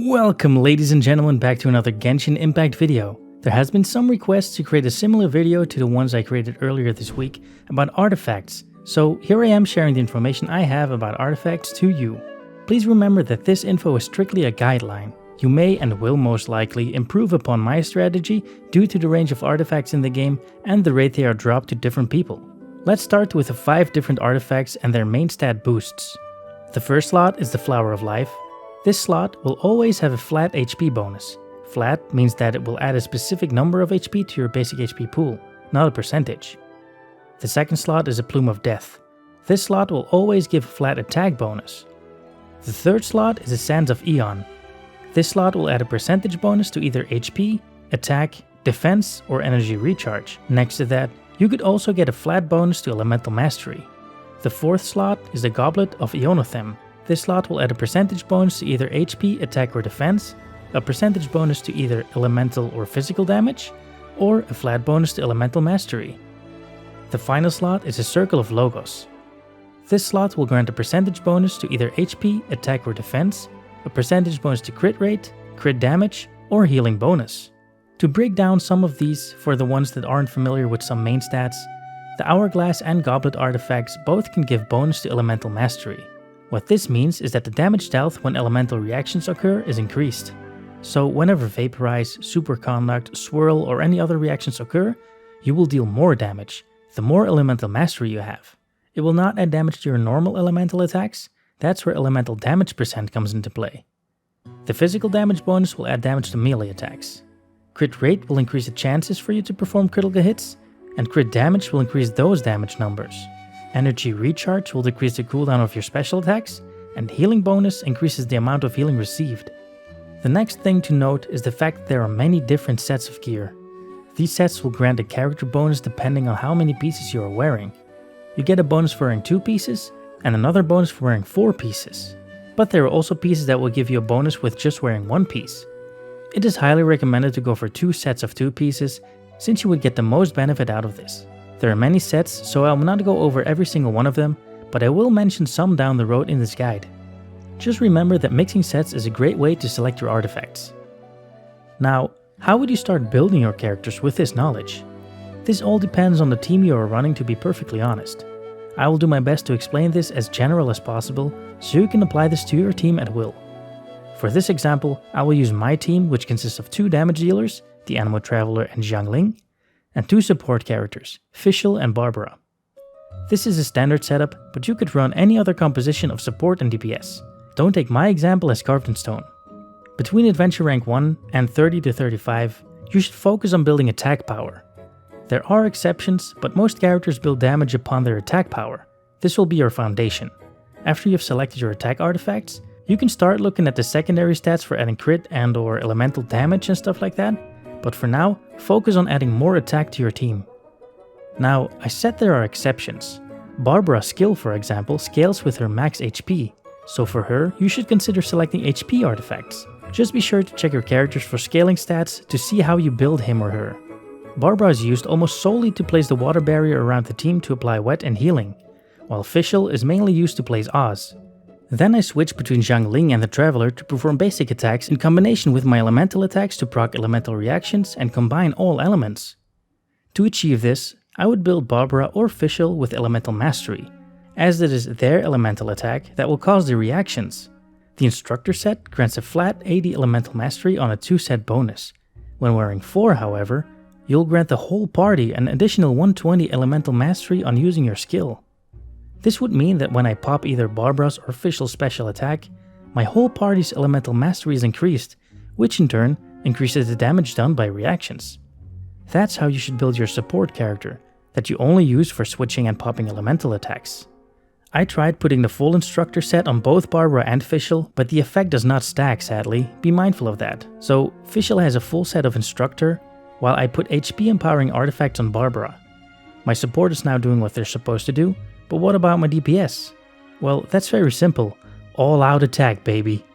Welcome ladies and gentlemen back to another Genshin Impact video. There has been some requests to create a similar video to the ones I created earlier this week about artifacts, so here I am sharing the information I have about artifacts to you. Please remember that this info is strictly a guideline. You may and will most likely improve upon my strategy due to the range of artifacts in the game and the rate they are dropped to different people. Let's start with the 5 different artifacts and their main stat boosts. The first slot is the Flower of Life. This slot will always have a flat HP bonus. Flat means that it will add a specific number of HP to your basic HP pool, not a percentage. The second slot is a Plume of Death. This slot will always give a flat attack bonus. The third slot is a Sands of Aeon. This slot will add a percentage bonus to either HP, attack, defense, or energy recharge. Next to that, you could also get a flat bonus to Elemental Mastery. The fourth slot is the Goblet of Eonothem. This slot will add a percentage bonus to either HP, attack or defense, a percentage bonus to either elemental or physical damage, or a flat bonus to Elemental Mastery. The final slot is a Circle of Logos. This slot will grant a percentage bonus to either HP, attack or defense, a percentage bonus to crit rate, crit damage, or healing bonus. To break down some of these for the ones that aren't familiar with some main stats, the Hourglass and Goblet artifacts both can give bonus to Elemental Mastery. What this means is that the damage dealt when elemental reactions occur is increased. So whenever Vaporize, Superconduct, Swirl or any other reactions occur, you will deal more damage, the more Elemental Mastery you have. It will not add damage to your normal elemental attacks, that's where elemental damage percent comes into play. The physical damage bonus will add damage to melee attacks. Crit rate will increase the chances for you to perform critical hits, and crit damage will increase those damage numbers. Energy recharge will decrease the cooldown of your special attacks, and healing bonus increases the amount of healing received. The next thing to note is the fact that there are many different sets of gear. These sets will grant a character bonus depending on how many pieces you are wearing. You get a bonus for wearing 2 pieces, and another bonus for wearing 4 pieces. But there are also pieces that will give you a bonus with just wearing 1 piece. It is highly recommended to go for 2 sets of 2 pieces, since you would get the most benefit out of this. There are many sets, so I will not go over every single one of them, but I will mention some down the road in this guide. Just remember that mixing sets is a great way to select your artifacts. Now, how would you start building your characters with this knowledge? This all depends on the team you are running, to be perfectly honest. I will do my best to explain this as general as possible, so you can apply this to your team at will. For this example, I will use my team, which consists of 2 damage dealers, the Anemo Traveler and Xiangling, and 2 support characters, Fischl and Barbara. This is a standard setup, but you could run any other composition of support and DPS. Don't take my example as carved in stone. Between Adventure Rank 1 and 30 to 35, you should focus on building attack power. There are exceptions, but most characters build damage upon their attack power. This will be your foundation. After you've selected your attack artifacts, you can start looking at the secondary stats for adding crit and or elemental damage and stuff like that. But for now, focus on adding more attack to your team. Now, I said there are exceptions. Barbara's skill, for example, scales with her max HP, so for her, you should consider selecting HP artifacts. Just be sure to check your characters for scaling stats to see how you build him or her. Barbara is used almost solely to place the water barrier around the team to apply wet and healing, while Fischl is mainly used to place Oz. Then I switch between Xiangling and the Traveler to perform basic attacks in combination with my elemental attacks to proc elemental reactions and combine all elements. To achieve this, I would build Barbara or Fischl with Elemental Mastery, as it is their elemental attack that will cause the reactions. The Instructor set grants a flat 80 Elemental Mastery on a 2-set bonus. When wearing 4, however, you'll grant the whole party an additional 120 Elemental Mastery on using your skill. This would mean that when I pop either Barbara's or Fischl's special attack, my whole party's Elemental Mastery is increased, which in turn increases the damage done by reactions. That's how you should build your support character, that you only use for switching and popping elemental attacks. I tried putting the full Instructor set on both Barbara and Fischl, but the effect does not stack, sadly, be mindful of that. So Fischl has a full set of Instructor, while I put HP empowering artifacts on Barbara. My support is now doing what they're supposed to do, but what about my DPS? Well, that's very simple. All out attack, baby.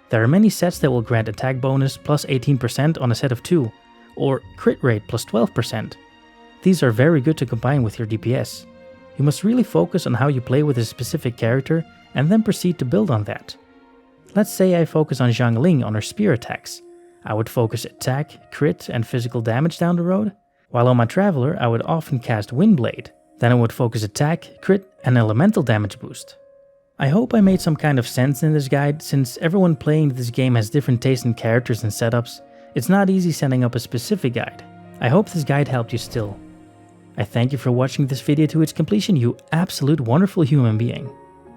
There are many sets that will grant attack bonus plus 18% on a set of 2, or crit rate plus 12%. These are very good to combine with your DPS. You must really focus on how you play with a specific character and then proceed to build on that. Let's say I focus on Xiangling on her spear attacks. I would focus attack, crit, and physical damage down the road, while on my Traveler I would often cast Windblade. Then I would focus attack, crit, and elemental damage boost. I hope I made some kind of sense in this guide, since everyone playing this game has different tastes in characters and setups. It's not easy setting up a specific guide. I hope this guide helped you still. I thank you for watching this video to its completion, you absolute wonderful human being.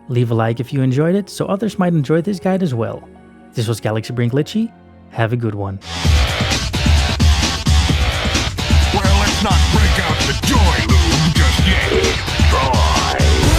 Leave a like if you enjoyed it, so others might enjoy this guide as well. This was Galaxy Brain Glitchy. Have a good one. Well, let's not break out the joy loom just yet. Try.